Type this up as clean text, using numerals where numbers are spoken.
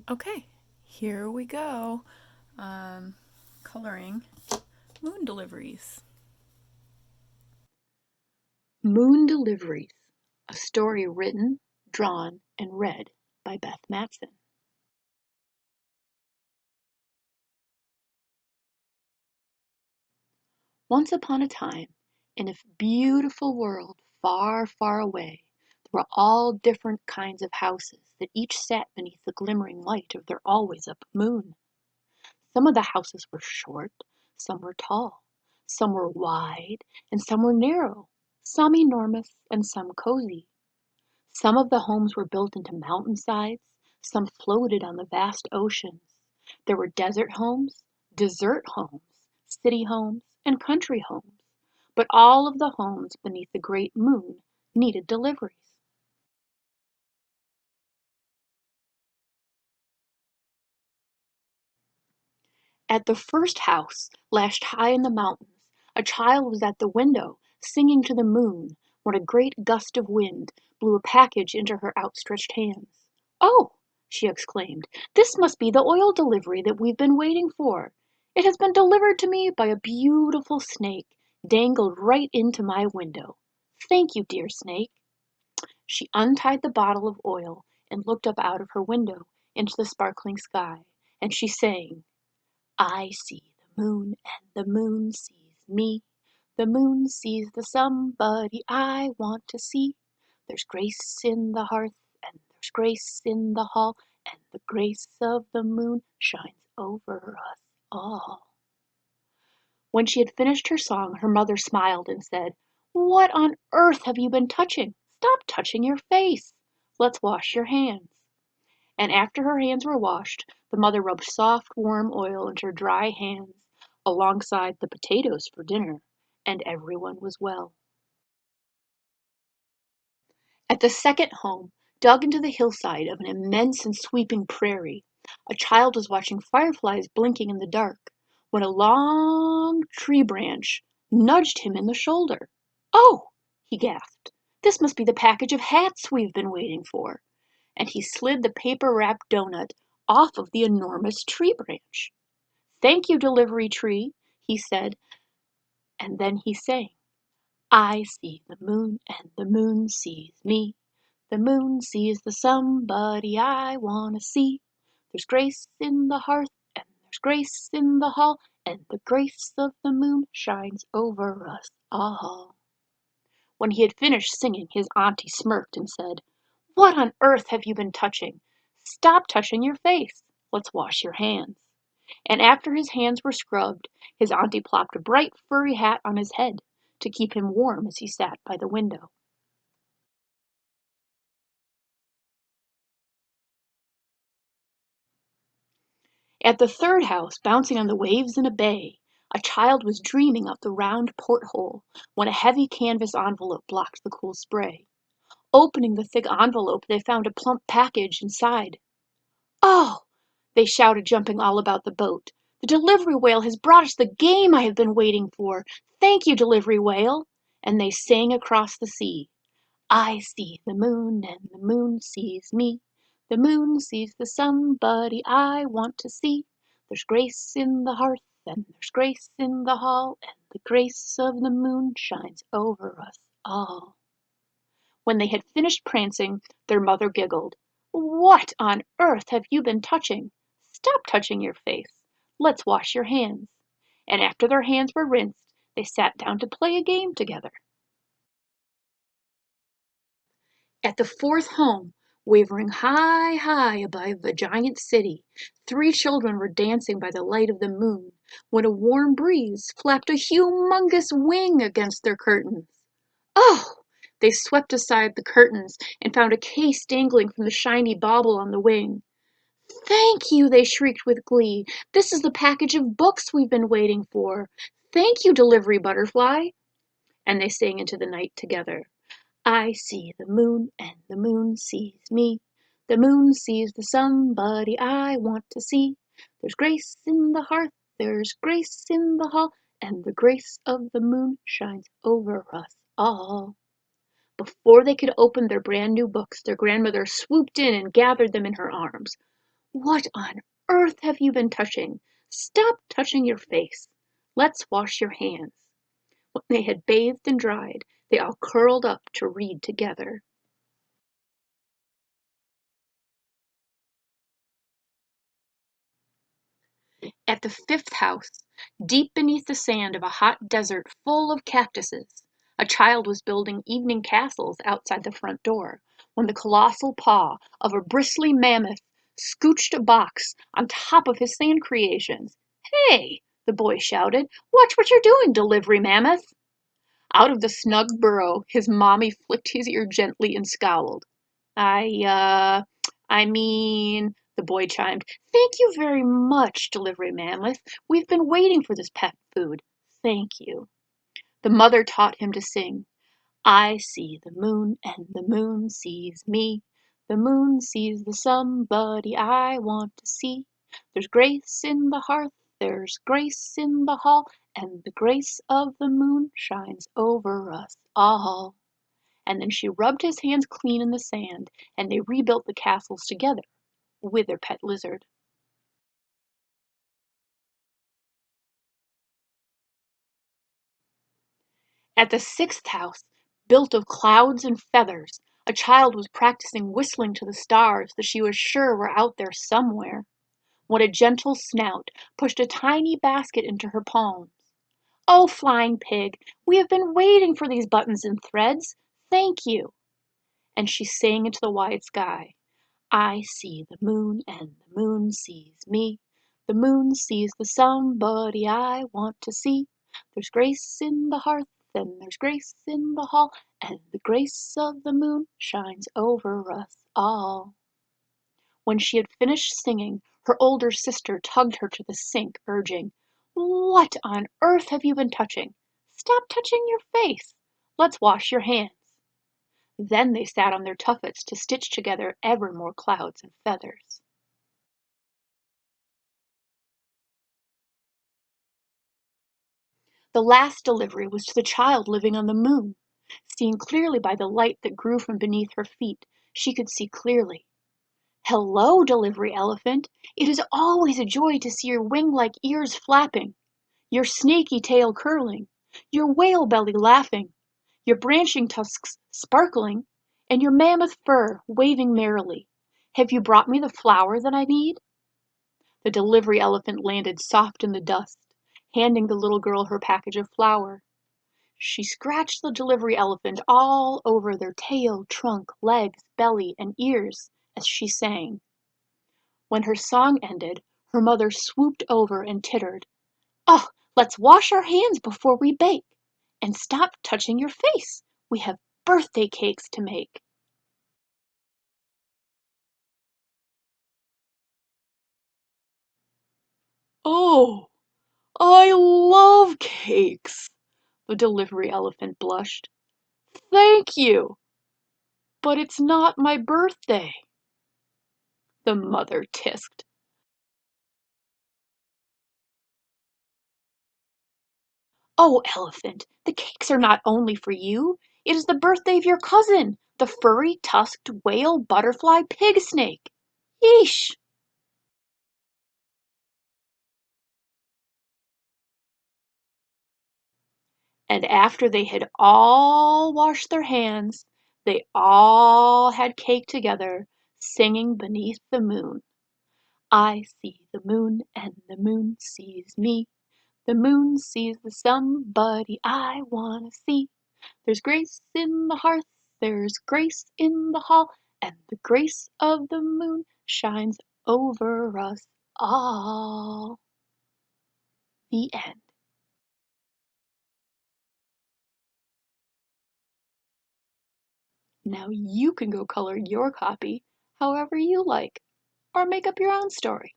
Okay, here we go. Um, Coloring moon deliveries. Moon Deliveries, a story written, drawn, and read by Beth Matson. Once upon a time, in a beautiful world far, far away, there were all different kinds of houses that each sat beneath the glimmering light of their always-up moon. Some of the houses were short, some were tall, some were wide, and some were narrow, some enormous, and some cozy. Some of the homes were built into mountainsides, some floated on the vast oceans. There were desert homes, dessert homes, city homes, and country homes. But all of the homes beneath the great moon needed deliveries. At the first house, lashed high in the mountains, a child was at the window, singing to the moon, when a great gust of wind blew a package into her outstretched hands. "Oh!" she exclaimed, "this must be the oil delivery that we've been waiting for. It has been delivered to me by a beautiful snake, dangled right into my window. Thank you, dear snake." She untied the bottle of oil and looked up out of her window into the sparkling sky, and she sang, "I see the moon and the moon sees me. The moon sees the somebody I want to see. There's grace in the hearth and there's grace in the hall, and the grace of the moon shines over us all." When she had finished her song, her mother smiled and said, "What on earth have you been touching? Stop touching your face. Let's wash your hands." And after her hands were washed, the mother rubbed soft, warm oil into her dry hands alongside the potatoes for dinner, and everyone was well. At the second home, dug into the hillside of an immense and sweeping prairie, a child was watching fireflies blinking in the dark when a long tree branch nudged him in the shoulder. "Oh!" he gasped. "This must be the package of hats we've been waiting for." And he slid the paper-wrapped doughnut off of the enormous tree branch. "Thank you, delivery tree," he said, and then he sang, "I see the moon and the moon sees me. The moon sees the somebody I wanna see. There's grace in the hearth and there's grace in the hall, and the grace of the moon shines over us all." When he had finished singing, his auntie smirked and said, "What on earth have you been touching? Stop touching your face. Let's wash your hands." And after his hands were scrubbed, his auntie plopped a bright furry hat on his head to keep him warm as he sat by the window. At the third house, bouncing on the waves in a bay, a child was dreaming up the round porthole when a heavy canvas envelope blocked the cool spray. Opening the thick envelope, they found a plump package inside. "Oh!" they shouted, jumping all about the boat. "The delivery whale has brought us the game I have been waiting for. Thank you, delivery whale." And they sang across the sea, "I see the moon and the moon sees me. The moon sees the somebody I want to see. There's grace in the hearth and there's grace in the hall, and the grace of the moon shines over us all." When they had finished prancing, their mother giggled, "What on earth have you been touching? Stop touching your face. Let's wash your hands." And after their hands were rinsed, they sat down to play a game together. At the fourth home, wavering high, high above the giant city, three children were dancing by the light of the moon when a warm breeze flapped a humongous wing against their curtains. "Oh!" They swept aside the curtains and found a case dangling from the shiny bauble on the wing. "Thank you!" they shrieked with glee. "This is the package of books we've been waiting for. Thank you, delivery butterfly." And they sang into the night together. "I see the moon and the moon sees me. The moon sees the somebody I want to see. There's grace in the hearth, there's grace in the hall, and the grace of the moon shines over us all." Before they could open their brand new books, their grandmother swooped in and gathered them in her arms. What on earth have you been touching? Stop touching your face. Let's wash your hands." When they had bathed and dried, they all curled up to read together. At the fifth house, deep beneath the sand of a hot desert full of cactuses, a child was building evening castles outside the front door when the colossal paw of a bristly mammoth scooched a box on top of his sand creations. "Hey!" the boy shouted. "Watch what you're doing, delivery mammoth!" Out of the snug burrow, his mommy flicked his ear gently and scowled. I mean, the boy chimed. "Thank you very much, Delivery Mammoth. We've been waiting for this pet food. Thank you." The mother taught him to sing. "I see the moon and the moon sees me. The moon sees the somebody I want to see. There's grace in the hearth, there's grace in the hall, and the grace of the moon shines over us all." And then she rubbed his hands clean in the sand, and they rebuilt the castles together with their pet lizard. At the sixth house, built of clouds and feathers, a child was practicing whistling to the stars that she was sure were out there somewhere, when a gentle snout pushed a tiny basket into her palms. "Oh, Flying Pig, we have been waiting for these buttons and threads. Thank you." And she sang into the wide sky. "I see the moon and the moon sees me. The moon sees the somebody I want to see. There's grace in the hearth and there's grace in the hall, and the grace of the moon shines over us all." When she had finished singing, her older sister tugged her to the sink, urging, "What on earth have you been touching? Stop touching your face. Let's wash your hands." Then they sat on their tuffets to stitch together ever more clouds and feathers. The last delivery was to the child living on the moon. Seeing clearly by the light that grew from beneath her feet, she could see clearly. "Hello, Delivery Elephant. It is always a joy to see your wing-like ears flapping, your snaky tail curling, your whale belly laughing, your branching tusks sparkling, and your mammoth fur waving merrily. Have you brought me the flour that I need?" The delivery elephant landed soft in the dust, handing the little girl her package of flour. She scratched the delivery elephant all over their tail, trunk, legs, belly, and ears as she sang. When her song ended, her mother swooped over and tittered, "Oh, let's wash our hands before we bake. And stop touching your face. We have birthday cakes to make." "Oh, I love cakes," the delivery elephant blushed. "Thank you, but it's not my birthday." The mother tisked. "Oh, Elephant, the cakes are not only for you. It is the birthday of your cousin, the furry, tusked, whale butterfly pig snake. Yeesh!" And after they had all washed their hands, they all had cake together, singing beneath the moon. "I see the moon and the moon sees me. The moon sees the somebody I wanna see. There's grace in the hearth, there's grace in the hall, and the grace of the moon shines over us all." The end. Now you can go color your copy however you like, or make up your own story.